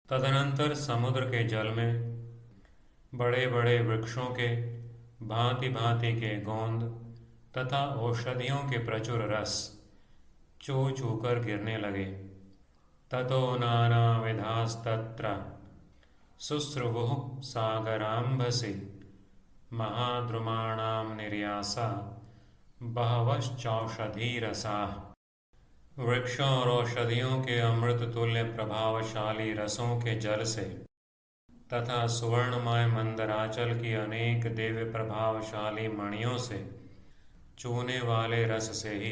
तदनंतर समुद्र के जल में बड़े बड़े वृक्षों के भांति भांति के गोंद तथा औषधियों के प्रचुर रस चू चू कर गिरने लगे। ततो नाना विधास्तत्र शुश्रुवुः सागराम्भसि महाद्रुमाणां निर्यासा बहवश्चौषधीरसाः। वृक्षों और औषधियों के अमृत तुल्य प्रभावशाली रसों के जल से तथा सुवर्णमय मंदराचल की अनेक दिव्य प्रभावशाली मणियों से चूने वाले रस से ही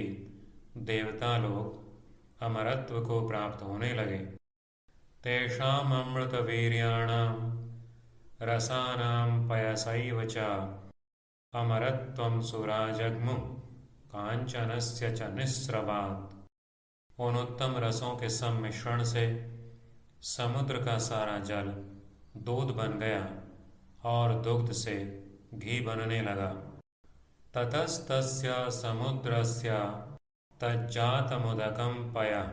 देवता लोग अमरत्व को प्राप्त होने लगे। तेषाम अमृत वीर्याणाम रसानाम पयसैव च अमरत्वं सुराजग्मु कांचनस्य च निस्रवात्। उन उत्तम रसों के सम्मिश्रण से समुद्र का सारा जल दूध बन गया और दुग्ध से घी बनने लगा। ततस्तस्य समुद्रस्य तज्जातमुदकं पयः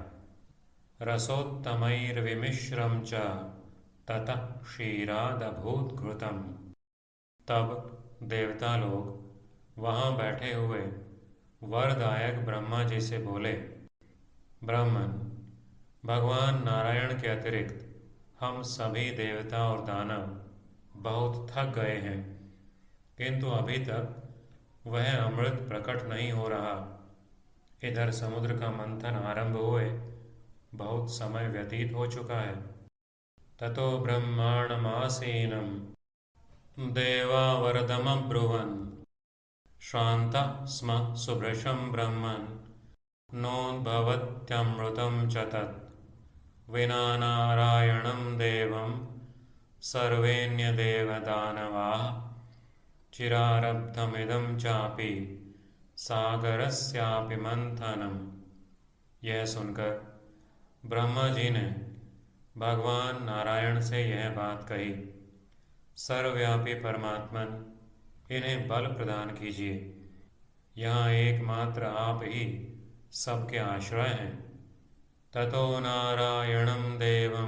रसोत्तमैर्विमिश्रं च ततः क्षीरादभूत् घृतम्। तब देवता लोग वहाँ बैठे हुए वरदायक ब्रह्मा जी से बोले, ब्राह्मण, भगवान नारायण के अतिरिक्त हम सभी देवता और दानव बहुत थक गए हैं, किंतु अभी तक वह अमृत प्रकट नहीं हो रहा। इधर समुद्र का मंथन आरंभ हुए बहुत समय व्यतीत हो चुका है। ततो ब्रह्माणमासीनं देवा वरदमब्रुवन् श्रान्तः स्म सुभृशं ब्रह्मन् नोद्भवत्यमृतं च तत् विना नारायणं देवं सर्वेऽन्यदेवदानवाः चिरारब्धमिदं चापि सागरस्यापि मंथनम्। यह सुनकर ब्रह्मा जी ने भगवान नारायण से यह बात कही, सर्वव्यापी परमात्मन, इन्हें बल प्रदान कीजिए। यहाँ एकमात्र आप ही सबके आश्रय हैं। ततो नारायणं देवं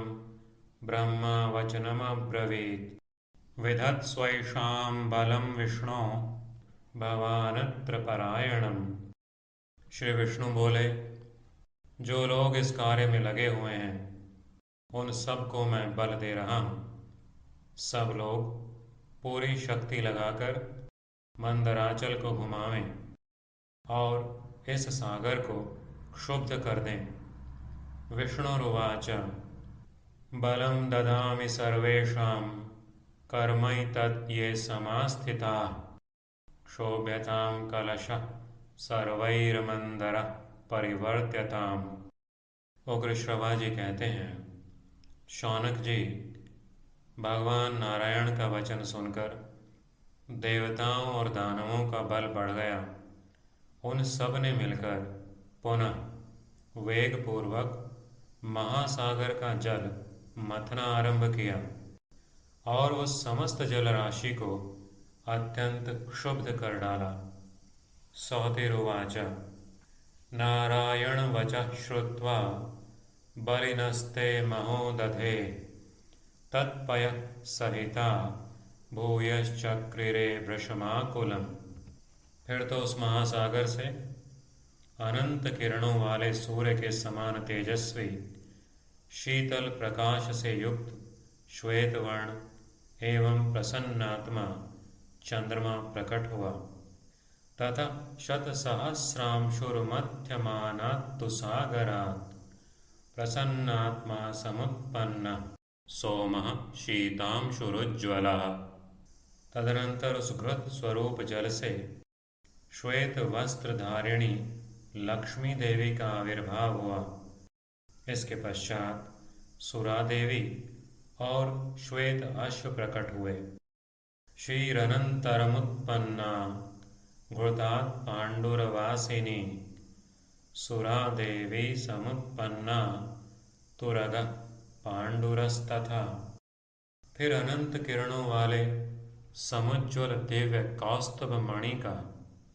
ब्रह्मा वचनमब्रवीत् विधत्स्वैषां बलं विष्णो भवानत्र परायणम्। श्री विष्णु बोले, जो लोग इस कार्य में लगे हुए हैं उन सब को मैं बल दे रहा हूँ। सब लोग पूरी शक्ति लगाकर मंदराचल को घुमावें और इस सागर को क्षुब्ध कर दें। विष्णुरुवाच बलं ददामि सर्वेषां कर्मैतत् ये समास्थिताः क्षोभ्यतां कलशः सर्वैर्मंदरः परिवर्त्यताम्। उग्र श्रवा जी कहते हैं, शौनक जी, भगवान नारायण का वचन सुनकर देवताओं और दानवों का बल बढ़ गया। उन सब ने मिलकर पुनः वेगपूर्वक महासागर का जल मथना आरंभ किया और उस समस्त जल राशि को अत्यंत क्षुब्ध कर डाला। सौतिरुवाच नारायण वचः श्रुत्वा बलिनस्ते महोदधे तत्पयः सहिता भूयश्चक्रिरे वृषमाकुलम्। फिर तो उस महासागर से अनंत किरणों वाले सूर्य के समान तेजस्वी शीतल प्रकाश से युक्त श्वेत वर्ण एवं प्रसन्नात्मा चंद्रमा प्रकट हुआ। तथा शतसहस्रांशुर्मध्यमानात्तु सागरात् प्रसन्नात्मा समुत्पन्नः सोमः शीतांशुरुज्ज्वलः। तदनंतर उस घृत स्वरूप जल से श्वेत वस्त्र धारिणी लक्ष्मी देवी का आविर्भाव हुआ। इसके पश्चात सुरा देवी और श्वेत अश्व प्रकट हुए। क्षीरनंतरमुत्पन्ना घृतात् पांडुरवासिनी सुरा देवी समुत्पन्ना तुरगः पांडुरस्तथा। फिर अनंत किरणों वाले समुज्ज्वल दिव्य कौस्तुभ मणि का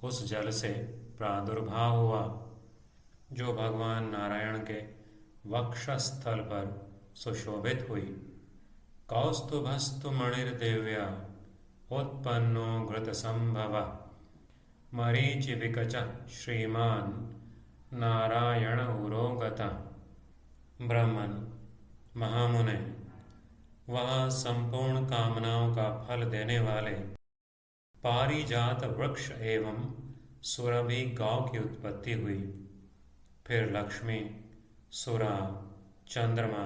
उस जल से प्रादुर्भाव हुआ, जो भगवान नारायण के वक्षस्थल पर सुशोभित हुई। कौस्तुभस्तु मणिर्दिव्या उत्पन्नो घृतसंभवः मरीचिविकचः श्रीमान् नारायण उरोगतः। ब्राह्मण महामुने, वहाँ संपूर्ण कामनाओं का फल देने वाले पारिजात वृक्ष एवं सुरभि गौ की उत्पत्ति हुई। फिर लक्ष्मी, सुरा, चंद्रमा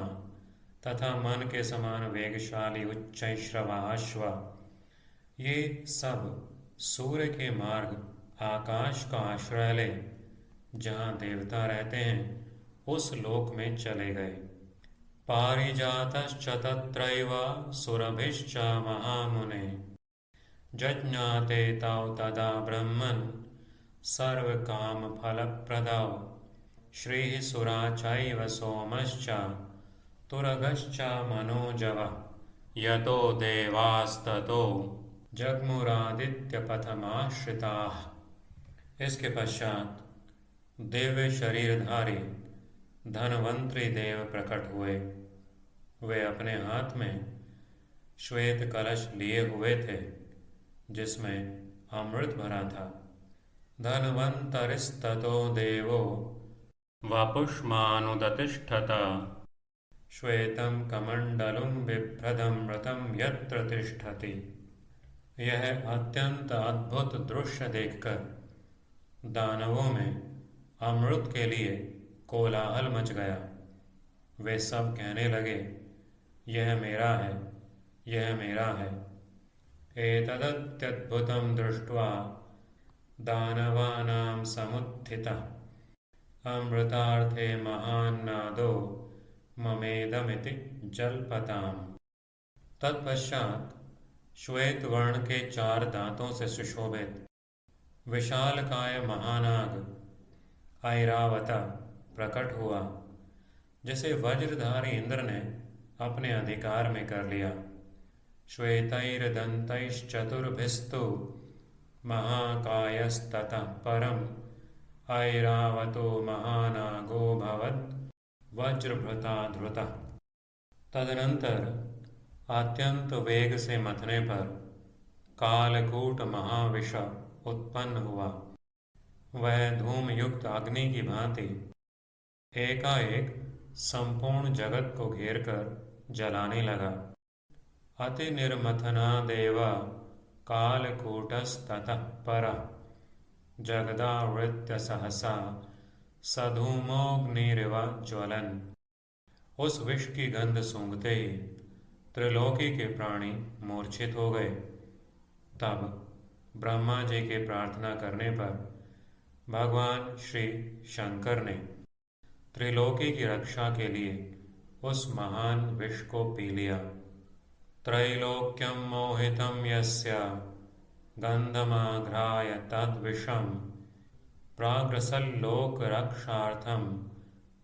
तथा मन के समान वेगशाली उच्चैश्रवा अश्व, ये सब सूर्य के मार्ग आकाश का आश्रय ले जहाँ देवता रहते हैं उस लोक में चले गए। पारिजातश्च तत्रैव सुरभिश्च महामुने जज्ञाते तौ तदा ब्रह्मन् सर्वकामफलप्रदौ श्रीः सुरा चैव सोमश्च तुरगश्च मनोजवः यतो देवास्ततो जगमुरादित्यपथमाश्रिताः। इसके पश्चात दिव्य शरीरधारी धनवंतरी देव प्रकट हुए। वे अपने हाथ में श्वेत कलश लिए हुए थे जिसमें अमृत भरा था। धनवंतरिस्ततो देवो वपुष्मानुदतिष्ठत श्वेतं कमण्डलुं बिभ्रदमृतं यत्र तिष्ठति। यह अत्यंत अद्भुत दृश्य देखकर दानवों में अमृत के लिए कोलाहल मच गया। वे सब कहने लगे, यह मेरा है, यह मेरा है। एतदत्यद्भुतं दृष्ट्वा दानवानां समुत्थितः अमृतार्थे महान्नादो ममेदमिति जल्पताम्। तत्पश्चात श्वेत वर्ण के 4 दांतों से सुशोभित विशालकाय महानाग ऐरावता प्रकट हुआ, जिसे वज्रधारी इंद्र ने अपने अधिकार में कर लिया। श्वेतैर्दन्तैश्चतुर्भिस्तु महाकायस्ततः परम ऐरावतो महानागोऽभवत् वज्रभृता धृतः। तदनंतर अत्यंत वेग से मथने पर कालकूट महाविष उत्पन्न हुआ। वह धूम युक्त अग्नि की भांति एकाएक संपूर्ण जगत को घेरकर जलाने लगा। अति निर्मथना देवा कालकूटस्ततः परः जगदावृत्य सहसा सधूमोऽग्निरिव ज्वलन। उस विष की गंध सूंघते ही त्रिलोकी के प्राणी मूर्छित हो गए। तब ब्रह्मा जी के प्रार्थना करने पर भगवान श्री शंकर ने त्रिलोकी की रक्षा के लिए उस महान विष को पी लिया। त्रैलोक्यं मोहितं यस्य गंधमाघ्राय तद्विषं प्राग्रसल्लोकरक्षार्थं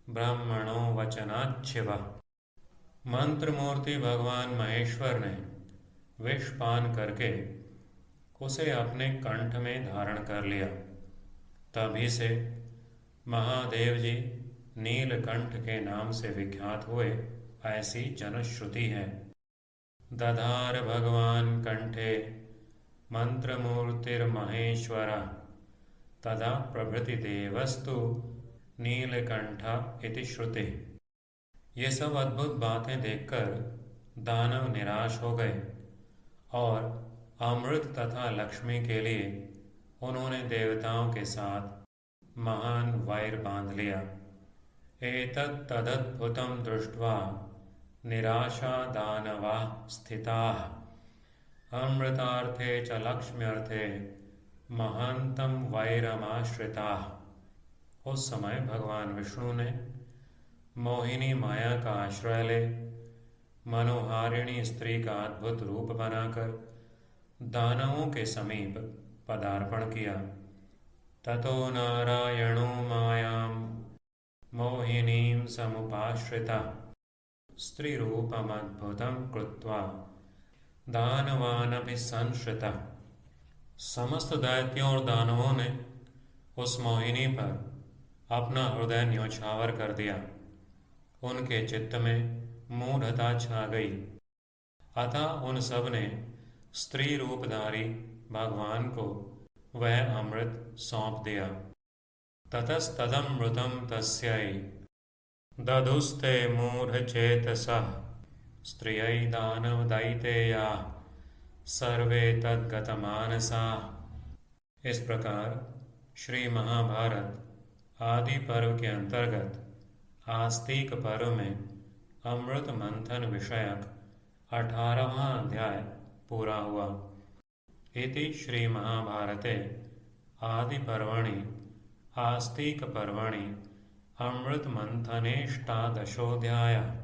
ब्रह्मणो वचनाच्छिवः। मंत्रमूर्ति भगवान महेश्वर ने विष पान करके उसे अपने कंठ में धारण कर लिया। तभी से महादेव जी नीलकंठ के नाम से विख्यात हुए, ऐसी जनश्रुति है। दधार भगवान कंठे मंत्रमूर्तिर्महेश्वर तदा प्रभृति देवस्तु नीलकंठ इति श्रुति। ये सब अद्भुत बातें देखकर दानव निराश हो गए और अमृत तथा लक्ष्मी के लिए उन्होंने देवताओं के साथ महान वैर बांध लिया। एतत् तदद्भुतं दृष्ट्वा निराशा दानवाः स्थिताः अमृतार्थे च लक्ष्म्यर्थे महान्तं वैरमाश्रिताः। उस समय भगवान विष्णु ने मोहिनी माया का आश्रय ले मनोहारिणी स्त्री का अद्भुत रूप बनाकर दानवों के समीप पदार्पण किया। ततो नारायणो मायां मोहिनीं समुपाश्रितः स्त्रीरूपमद्भुतं कृत्वा दानवानभिसंश्रितः। समस्त दैत्यों और दानवों ने उस मोहिनी पर अपना हृदय न्योछावर कर दिया। उनके चित्त में मूढ़ता छा गई। अतः उन सब ने स्त्री रूपधारी भगवान को वह अमृत सौंप दिया। ततस्तदमृतं तस्यै दधुस्ते मूढ़चेतसः स्त्रियै दानवदैतेयाः सर्वे तद्गतमानसाः। इस प्रकार श्री महाभारत आदि पर्व के अंतर्गत आस्तिक पर्व में अमृत मंथन विषयक 18वां अध्याय पूरा हुआ। इति श्री महाभारते आदि पर्वणि आस्तिक पर्वणि अमृत मंथनेष्टादशोऽध्यायः।